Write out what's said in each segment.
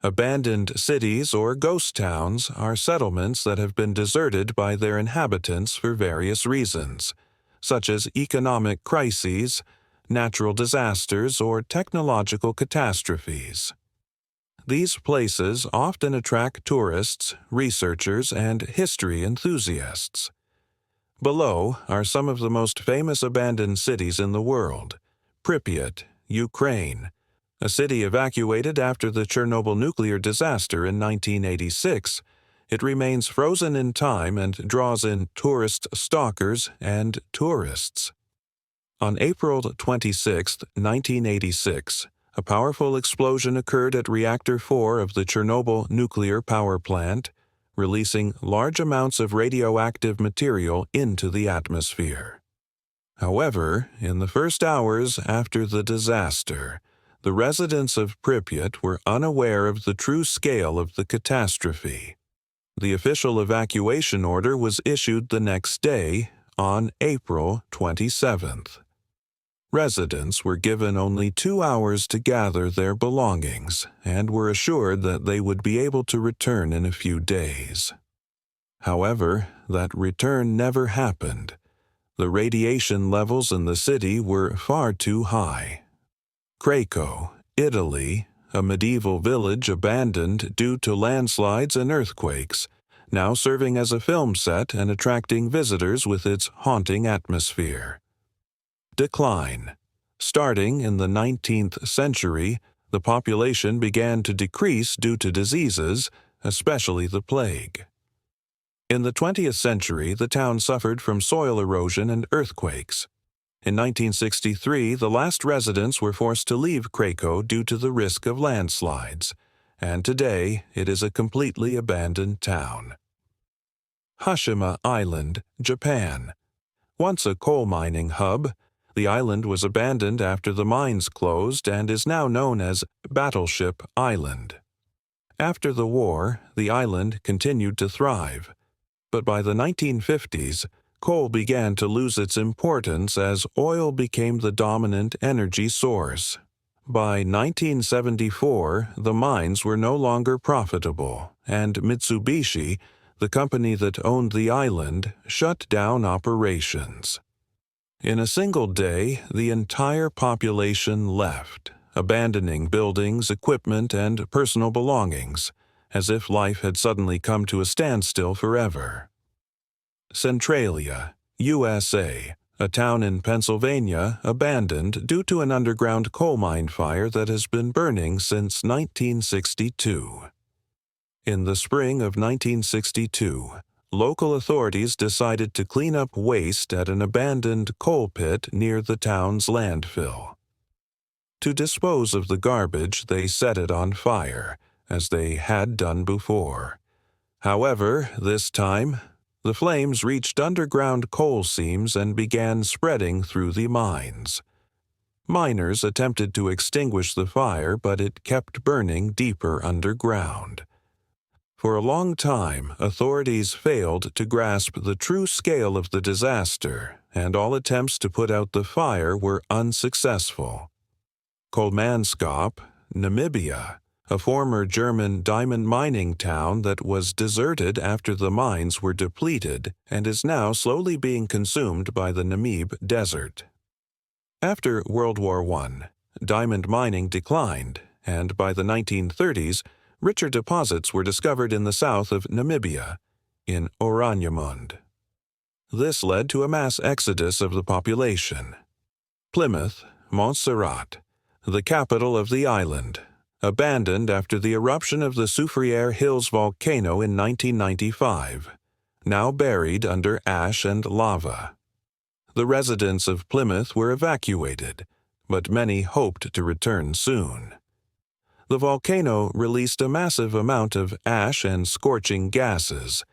Abandoned cities or ghost towns are settlements that have been deserted by their inhabitants for various reasons, such as economic crises, natural disasters, or technological catastrophes. These places often attract tourists, researchers, and history enthusiasts. Below are some of the most famous abandoned cities in the world: Pripyat, Ukraine, a city evacuated after the Chernobyl nuclear disaster in 1986. It remains frozen in time and draws in tourist stalkers and tourists. On April 26, 1986, a powerful explosion occurred at Reactor 4 of the Chernobyl nuclear power plant, releasing large amounts of radioactive material into the atmosphere. However, in the first hours after the disaster, the residents of Pripyat were unaware of the true scale of the catastrophe. The official evacuation order was issued the next day, on April 27th. Residents were given only 2 hours to gather their belongings and were assured that they would be able to return in a few days. However, that return never happened. The radiation levels in the city were far too high. Krakow, Italy, a medieval village abandoned due to landslides and earthquakes, now serving as a film set and attracting visitors with its haunting atmosphere. Decline. Starting in the 19th century, the population began to decrease due to diseases, especially the plague. In the 20th century, the town suffered from soil erosion and earthquakes. In 1963, the last residents were forced to leave Krakow due to the risk of landslides, and today it is a completely abandoned town. Hashima Island, Japan. Once a coal mining hub, the island was abandoned after the mines closed and is now known as Battleship Island. After the war, the island continued to thrive, but by the 1950s, coal began to lose its importance as oil became the dominant energy source. By 1974, the mines were no longer profitable, and Mitsubishi, the company that owned the island, shut down operations. In a single day, the entire population left, abandoning buildings, equipment, and personal belongings, as if life had suddenly come to a standstill forever. Centralia, USA, a town in Pennsylvania abandoned due to an underground coal mine fire that has been burning since 1962. In the spring of 1962, local authorities decided to clean up waste at an abandoned coal pit near the town's landfill. To dispose of the garbage, they set it on fire, as they had done before. However, this time, the flames reached underground coal seams and began spreading through the mines. Miners attempted to extinguish the fire, but it kept burning deeper underground. For a long time, authorities failed to grasp the true scale of the disaster, and all attempts to put out the fire were unsuccessful. Kolmanskop, Namibia, a former German diamond mining town that was deserted after the mines were depleted and is now slowly being consumed by the Namib Desert. After World War I, diamond mining declined, and by the 1930s, richer deposits were discovered in the south of Namibia, in Oranjemund. This led to a mass exodus of the population. Plymouth, Montserrat, the capital of the island, abandoned after the eruption of the Soufriere Hills volcano in 1995, now buried under ash and lava. The residents of Plymouth were evacuated, but many hoped to return soon. The volcano released a massive amount of ash and scorching gases,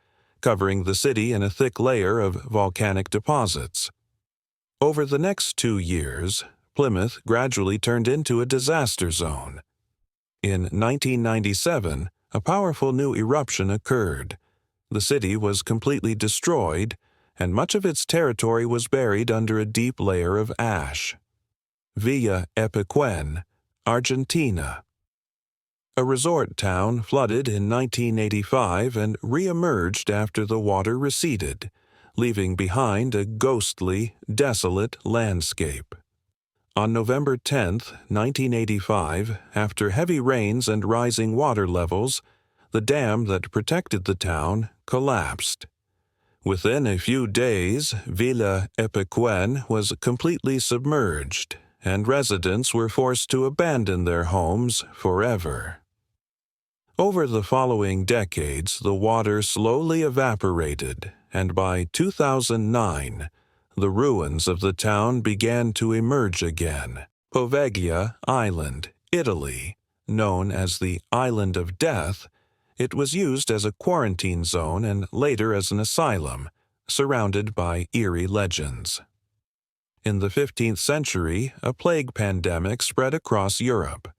covering the city in a thick layer of volcanic deposits. Over the next 2 years, Plymouth gradually turned into a disaster zone. In 1997, a powerful new eruption occurred. The city was completely destroyed, and much of its territory was buried under a deep layer of ash. Villa Epequén, Argentina. A resort town flooded in 1985 and re-emerged after the water receded, leaving behind a ghostly, desolate landscape. On November 10, 1985, after heavy rains and rising water levels, the dam that protected the town collapsed. Within a few days, Villa Epecuén was completely submerged, and residents were forced to abandon their homes forever. Over the following decades, the water slowly evaporated, and by 2009, the ruins of the town began to emerge again. Poveglia Island, Italy, known as the Island of Death, it was used as a quarantine zone and later as an asylum, surrounded by eerie legends. In the 15th century, a plague pandemic spread across Europe.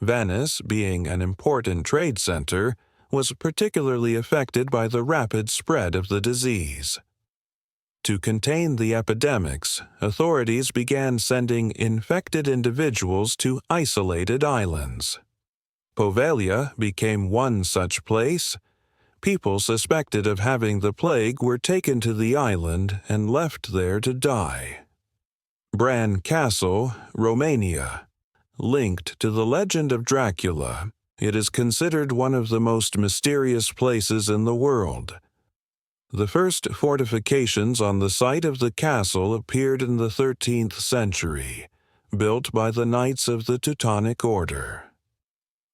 Venice, being an important trade center, was particularly affected by the rapid spread of the disease. To contain the epidemics, authorities began sending infected individuals to isolated islands. Poveglia became one such place. People suspected of having the plague were taken to the island and left there to die. Bran Castle, Romania. Linked to the legend of Dracula, it is considered one of the most mysterious places in the world. The first fortifications on the site of the castle appeared in the 13th century, built by the Knights of the Teutonic Order.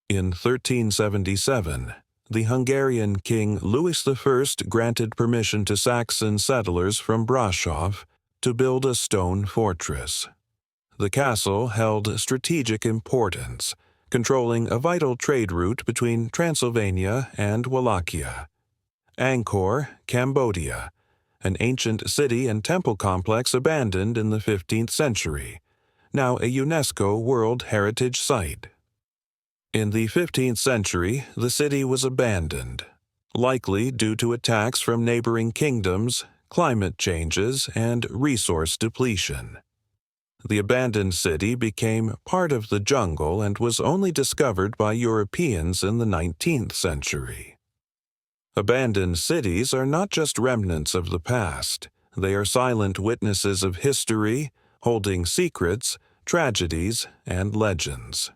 In 1377, the Hungarian king Louis I granted permission to Saxon settlers from Brașov to build a stone fortress. The castle held strategic importance, controlling a vital trade route between Transylvania and Wallachia. Angkor, Cambodia, an ancient city and temple complex abandoned in the 15th century, now a UNESCO World Heritage Site. In the 15th century, the city was abandoned, likely due to attacks from neighboring kingdoms, climate changes, and resource depletion. The abandoned city became part of the jungle and was only discovered by Europeans in the 19th century. Abandoned cities are not just remnants of the past. They are silent witnesses of history, holding secrets, tragedies, and legends.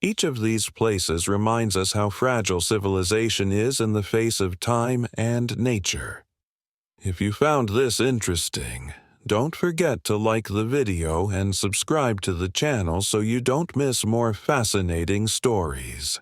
Each of these places reminds us how fragile civilization is in the face of time and nature. If you found this interesting, don't forget to like the video and subscribe to the channel so you don't miss more fascinating stories.